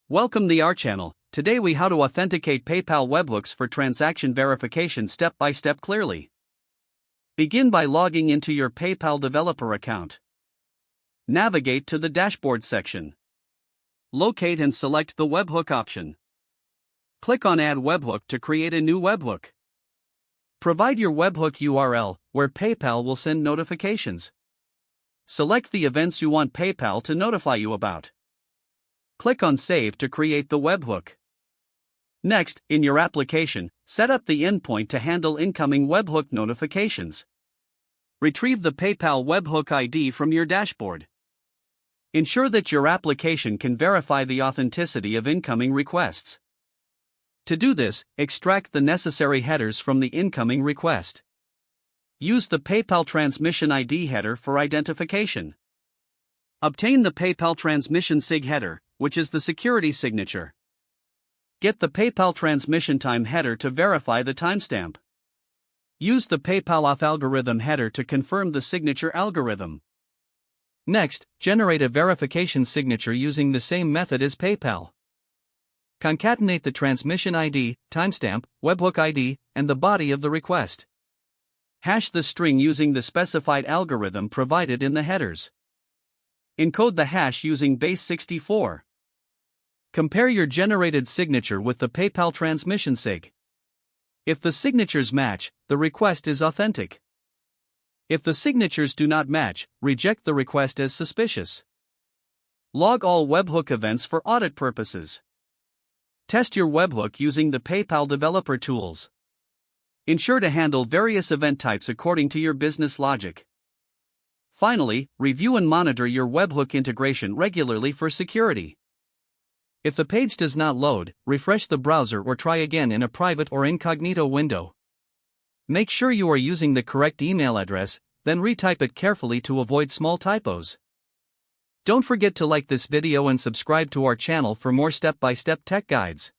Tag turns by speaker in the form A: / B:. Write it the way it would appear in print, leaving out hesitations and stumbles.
A: Welcome to our channel. Today we how to authenticate PayPal webhooks for transaction verification step by step clearly. Begin by logging into your PayPal developer account. Navigate to the dashboard section. Locate and select the webhook option. Click on Add Webhook to create a new webhook. Provide your webhook URL, where PayPal will send notifications. Select the events you want PayPal to notify you about. Click on Save to create the webhook. Next, in your application, set up the endpoint to handle incoming webhook notifications. Retrieve the PayPal webhook ID from your dashboard. Ensure that your application can verify the authenticity of incoming requests. To do this, extract the necessary headers from the incoming request. Use the PayPal transmission ID header for identification. Obtain the PayPal transmission SIG header, which is the security signature. Get the PayPal transmission time header to verify the timestamp. Use the PayPal auth algorithm header to confirm the signature algorithm. Next, generate a verification signature using the same method as PayPal. Concatenate the transmission ID, timestamp, webhook ID, and the body of the request. Hash the string using the specified algorithm provided in the headers. Encode the hash using base 64. Compare your generated signature with the PayPal transmission SIG. If the signatures match, the request is authentic. If the signatures do not match, reject the request as suspicious. Log all webhook events for audit purposes. Test your webhook using the PayPal developer tools. Ensure to handle various event types according to your business logic. Finally, review and monitor your webhook integration regularly for security. If the page does not load, refresh the browser or try again in a private or incognito window. Make sure you are using the correct email address, then retype it carefully to avoid small typos. Don't forget to like this video and subscribe to our channel for more step-by-step tech guides.